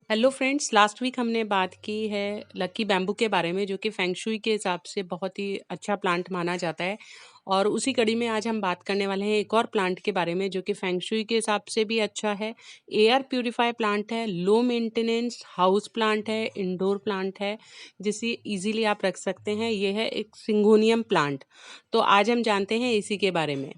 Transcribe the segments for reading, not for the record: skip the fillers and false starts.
Hello friends, last week हमने बात की है लकी बैम्बू के बारे में, जो कि फेंग शुई के हिसाब से बहुत ही अच्छा प्लांट माना जाता है। और उसी कड़ी में आज हम बात करने वाले हैं एक और प्लांट के बारे में, जो कि फेंग शुई के हिसाब से भी अच्छा है। एयर प्यूरिफायर प्लांट है, लो मेंटेनेंस हाउस प्लांट है, इंडोर प्लांट है, जिसे इजीली आप रख सकते हैं। ये है एक सिंगोनियम प्लांट। तो आज हम जानते हैं इसी के बारे में।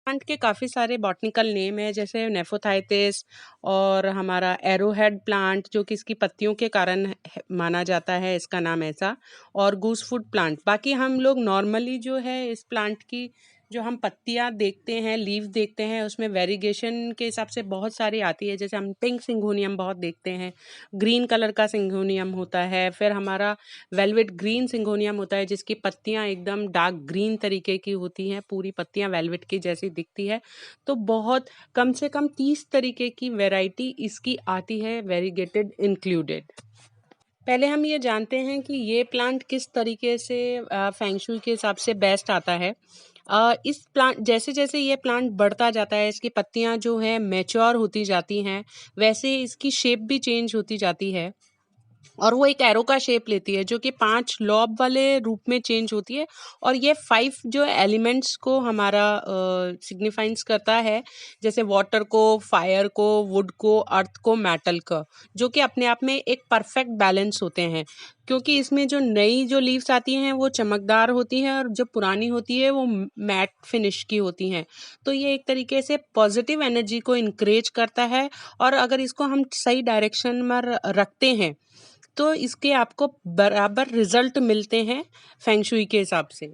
प्लांट के काफ़ी सारे बॉटनिकल नेम है, जैसे नेफोथाइटिस और हमारा एरोहेड प्लांट, जो कि इसकी पत्तियों के कारण माना जाता है इसका नाम ऐसा। और गूस फूड प्लांट। बाकी हम लोग नॉर्मली जो है इस प्लांट की जो हम पत्तियां देखते हैं, लीव देखते हैं, उसमें वेरिगेशन के हिसाब से बहुत सारी आती है। जैसे हम पिंक सिंगोनियम बहुत देखते हैं, ग्रीन कलर का सिंगोनियम होता है, फिर हमारा वेलवेट ग्रीन सिंगोनियम होता है, जिसकी पत्तियां एकदम डार्क ग्रीन तरीके की होती हैं, पूरी पत्तियां वेलवेट की जैसी दिखती है। तो बहुत कम से कम 30 तरीके की वैरायटी इसकी आती है, वेरीगेटेड इंक्लूडेड। पहले हम ये जानते हैं कि ये प्लांट किस तरीके से फेंग शुई के हिसाब से बेस्ट आता है। इस प्लांट जैसे जैसे ये प्लांट बढ़ता जाता है, इसकी पत्तियां जो है मैच्योर होती जाती हैं, वैसे इसकी शेप भी चेंज होती जाती है। और वो एक एरो का शेप लेती है, जो कि 5 लॉब वाले रूप में चेंज होती है। और ये 5 जो एलिमेंट्स को हमारा सिग्निफाइंस करता है, जैसे वाटर को, फायर को, वुड को, अर्थ को, मेटल का, जो कि अपने आप में एक परफेक्ट बैलेंस होते हैं। क्योंकि इसमें जो नई जो लीव्स आती हैं वो चमकदार होती हैं, और जो पुरानी होती है वो मैट फिनिश की होती हैं। तो ये एक तरीके से पॉजिटिव एनर्जी को इंकरेज करता है। और अगर इसको हम सही डायरेक्शन में रखते हैं, तो इसके आपको बराबर रिजल्ट मिलते हैं फेंग शुई के हिसाब से।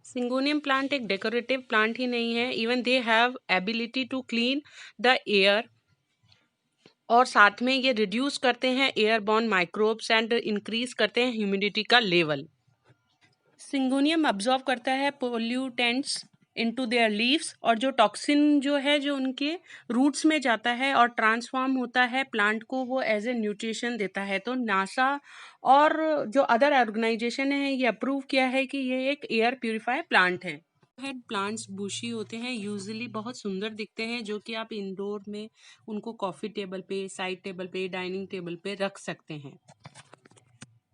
सिंगोनियम प्लांट एक डेकोरेटिव प्लांट ही नहीं है, even they have ability to clean the air. और साथ में ये रिड्यूस करते हैं एयरबॉर्न माइक्रोब्स एंड इंक्रीज करते हैं ह्यूमिडिटी का लेवल। सिंगोनियम अब्जॉर्ब करता है पोल्यूटेंट्स इनटू देयर लीव्स, और जो टॉक्सिन जो है जो उनके रूट्स में जाता है और ट्रांसफॉर्म होता है प्लांट को, वो एज ए न्यूट्रिशन देता है। तो नासा और जो अदर ऑर्गेनाइजेशन है, ये अप्रूव किया है कि ये एक एयर प्यूरिफायर प्लांट है। हेड प्लांट्स बुशी होते हैं, यूजुअली बहुत सुंदर दिखते हैं, जो कि आप इंडोर में उनको कॉफ़ी टेबल पे, साइड टेबल पे, डाइनिंग टेबल पे रख सकते हैं।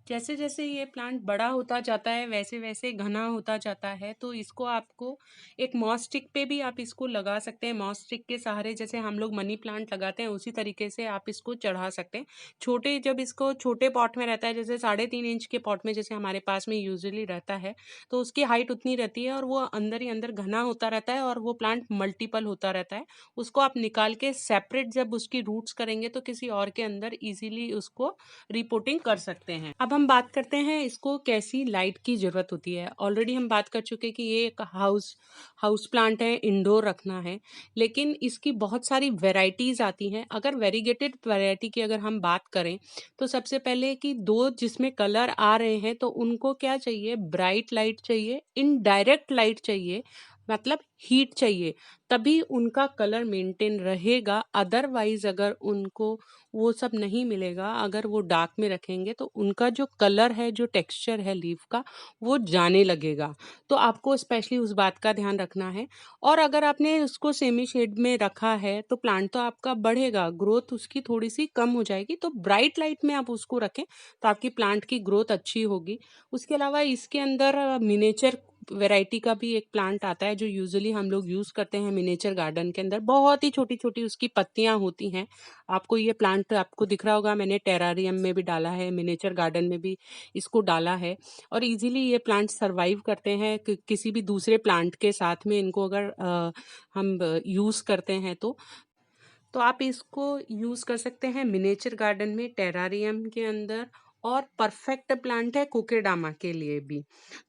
जैसे जैसे ये प्लांट बड़ा होता जाता है, वैसे वैसे घना होता जाता है। तो इसको आपको एक मॉस स्टिक पे भी आप इसको लगा सकते हैं। मॉस स्टिक के सहारे जैसे हम लोग मनी प्लांट लगाते हैं, उसी तरीके से आप इसको चढ़ा सकते हैं। जब इसको छोटे पॉट में रहता है, जैसे 3.5 इंच के पॉट में जैसे हमारे पास में यूजुअली रहता है, तो उसकी हाइट उतनी रहती है, और वो अंदर ही अंदर घना होता रहता है, और वो प्लांट मल्टीपल होता रहता है। उसको आप निकाल के सेपरेट जब उसकी रूट्स करेंगे, तो किसी और के अंदर इजीली उसको रिपोर्टिंग कर सकते हैं। अब हम बात करते हैं इसको कैसी लाइट की ज़रूरत होती है। ऑलरेडी हम बात कर चुके कि ये एक हाउस प्लांट है, इंडोर रखना है। लेकिन इसकी बहुत सारी वेराइटीज़ आती हैं। अगर वेरीगेटेड वैरायटी की अगर हम बात करें, तो सबसे पहले कि 2 जिसमें कलर आ रहे हैं, तो उनको क्या चाहिए, ब्राइट लाइट चाहिए, इनडायरेक्ट लाइट चाहिए, मतलब हीट चाहिए, तभी उनका कलर मेंटेन रहेगा। अदरवाइज अगर उनको वो सब नहीं मिलेगा, अगर वो डार्क में रखेंगे, तो उनका जो कलर है, जो टेक्सचर है लीफ का, वो जाने लगेगा। तो आपको स्पेशली उस बात का ध्यान रखना है। और अगर आपने उसको सेमी शेड में रखा है, तो प्लांट तो आपका बढ़ेगा, ग्रोथ उसकी थोड़ी सी कम हो जाएगी। तो ब्राइट लाइट में आप उसको रखें, तो आपकी प्लांट की ग्रोथ अच्छी होगी। उसके अलावा इसके अंदर मिनिएचर वैरायटी का भी एक प्लांट आता है, जो यूजुअली हम लोग यूज़ करते हैं मिनिएचर गार्डन के अंदर। बहुत ही छोटी-छोटी उसकी पत्तियाँ होती हैं। आपको ये प्लांट आपको दिख रहा होगा, मैंने टेरारियम में भी डाला है, मिनिएचर गार्डन में भी इसको डाला है। और इजीली ये प्लांट सर्वाइव करते हैं किसी भी दूसरे प्लांट के साथ में, इनको अगर हम यूज़ करते हैं तो आप इसको यूज़ कर सकते हैं मिनिएचर गार्डन में, टेरारियम के अंदर। और परफेक्ट प्लांट है कोकेडामा के लिए भी।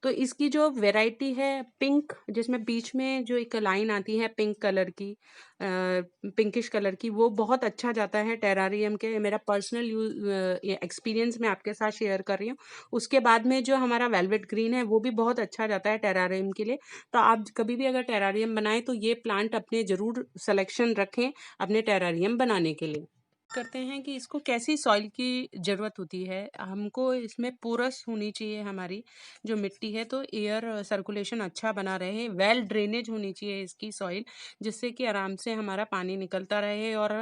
तो इसकी जो वैरायटी है पिंक, जिसमें बीच में जो एक लाइन आती है पिंक कलर की, पिंकिश कलर की, वो बहुत अच्छा जाता है टेरारियम के। मेरा पर्सनल एक्सपीरियंस मैं आपके साथ शेयर कर रही हूँ। उसके बाद में जो हमारा वेलवेट ग्रीन है, वो भी बहुत अच्छा जाता है टेरारियम के लिए। तो आप कभी भी अगर टेरारियम बनाएं, तो ये प्लांट अपने ज़रूर सिलेक्शन रखें अपने टेरारियम बनाने के लिए। करते हैं कि इसको कैसी सॉइल की ज़रूरत होती है। हमको इसमें पोरस होनी चाहिए हमारी जो मिट्टी है, तो एयर सर्कुलेशन अच्छा बना रहे, वेल ड्रेनेज होनी चाहिए इसकी सॉइल, जिससे कि आराम से हमारा पानी निकलता रहे और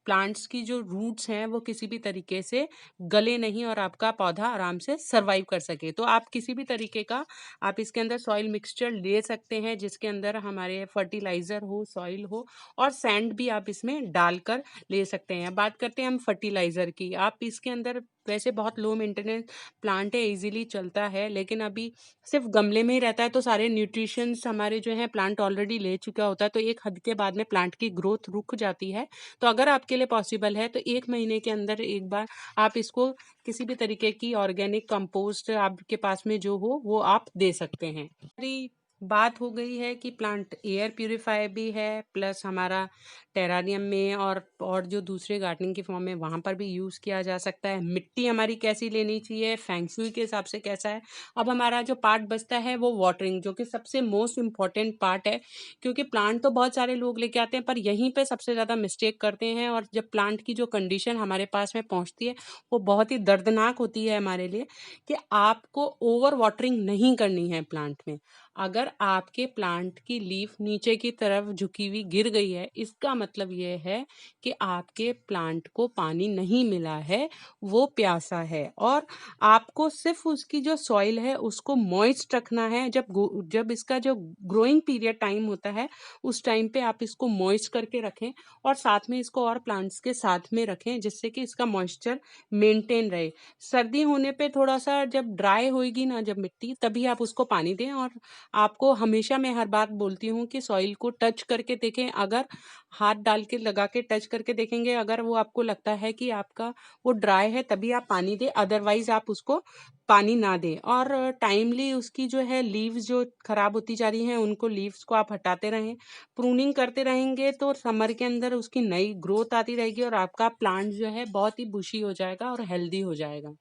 प्लांट्स की जो रूट्स हैं वो किसी भी तरीके से गले नहीं और आपका पौधा आराम से सर्वाइव कर सके। तो आप किसी भी तरीके का आप इसके अंदर सॉइल मिक्सचर ले सकते हैं, जिसके अंदर हमारे फर्टिलाइज़र हो, सॉइल हो और सैंड भी आप इसमें डालकर ले सकते हैं। बात करते हैं हम फर्टिलाइज़र की। आप इसके अंदर वैसे बहुत लो मेंटेनेंस प्लांट है, इज़िली चलता है, लेकिन अभी सिर्फ़ गमले में ही रहता है तो सारे न्यूट्रिशंस हमारे जो हैं प्लांट ऑलरेडी ले चुका होता है, तो एक हद के बाद में प्लांट की ग्रोथ रुक जाती है। तो अगर आपके लिए पॉसिबल है तो 1 महीने के अंदर एक बार आप इसको किसी भी तरीके की ऑर्गेनिक कंपोस्ट आपके पास में जो हो वो आप दे सकते हैं। हमारी बात हो गई है कि प्लांट एयर प्यूरीफायर भी है, प्लस हमारा टेरारियम में और जो दूसरे गार्डनिंग की फॉर्म में वहाँ पर भी यूज़ किया जा सकता है। मिट्टी हमारी कैसी लेनी चाहिए, फेंग शुई के हिसाब से कैसा है। अब हमारा जो पार्ट बचता है वो वाटरिंग, जो कि सबसे मोस्ट इम्पॉर्टेंट पार्ट है, क्योंकि प्लांट तो बहुत सारे लोग लेके आते हैं पर यहीं पे सबसे ज़्यादा मिस्टेक करते हैं, और जब प्लांट की जो कंडीशन हमारे पास में पहुँचती है वो बहुत ही दर्दनाक होती है हमारे लिए, कि आपको ओवर वाटरिंग नहीं करनी है प्लांट में। अगर आपके प्लांट की लीफ नीचे की तरफ झुकी हुई गिर गई है, इसका मतलब ये है कि आपके प्लांट को पानी नहीं मिला है, वो प्यासा है, और आपको सिर्फ उसकी जो सॉइल है उसको मॉइस्ट रखना है। जब इसका जो ग्रोइंग पीरियड टाइम होता है उस टाइम पे आप इसको मॉइस्ट करके रखें, और साथ में इसको और प्लांट्स के साथ में रखें, जिससे कि इसका मॉइस्चर मेंटेन रहे। सर्दी होने पे थोड़ा सा जब ड्राई होएगी ना जब मिट्टी, तभी आप उसको पानी दें। और आपको हमेशा मैं हर बात बोलती हूँ कि सॉइल को टच करके देखें, अगर हाथ डाल के लगा के टच करके देखेंगे, अगर वो आपको लगता है कि आपका वो ड्राई है तभी आप पानी दें, अदरवाइज आप उसको पानी ना दें। और टाइमली उसकी जो है लीव्स जो खराब होती जा रही हैं उनको लीव्स को आप हटाते रहें, प्रूनिंग करते रहेंगे, तो समर के अंदर उसकी नई ग्रोथ आती रहेगी और आपका प्लांट जो है बहुत ही बुशी हो जाएगा और हेल्दी हो जाएगा।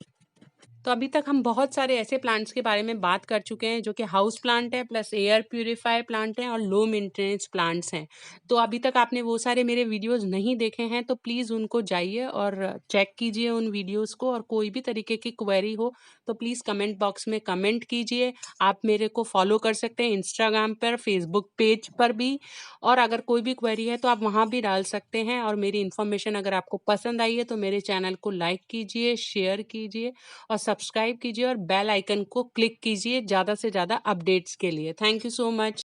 तो अभी तक हम बहुत सारे ऐसे प्लांट्स के बारे में बात कर चुके हैं जो कि हाउस प्लांट है, प्लस एयर प्यूरीफायर प्लांट है और लो मेंटेनेंस प्लांट्स हैं। तो अभी तक आपने वो सारे मेरे वीडियोस नहीं देखे हैं तो प्लीज़ उनको जाइए और चेक कीजिए उन वीडियोस को, और कोई भी तरीके की क्वेरी हो तो प्लीज़ कमेंट बॉक्स में कमेंट कीजिए। आप मेरे को फॉलो कर सकते हैं इंस्टाग्राम पर, फेसबुक पेज पर भी, और अगर कोई भी क्वेरी है तो आप वहाँ भी डाल सकते हैं। और मेरी इन्फॉर्मेशन अगर आपको पसंद आई है तो मेरे चैनल को लाइक कीजिए, शेयर कीजिए और सब्सक्राइब कीजिए और बेल आइकन को क्लिक कीजिए ज़्यादा से ज़्यादा अपडेट्स के लिए। Thank you so much.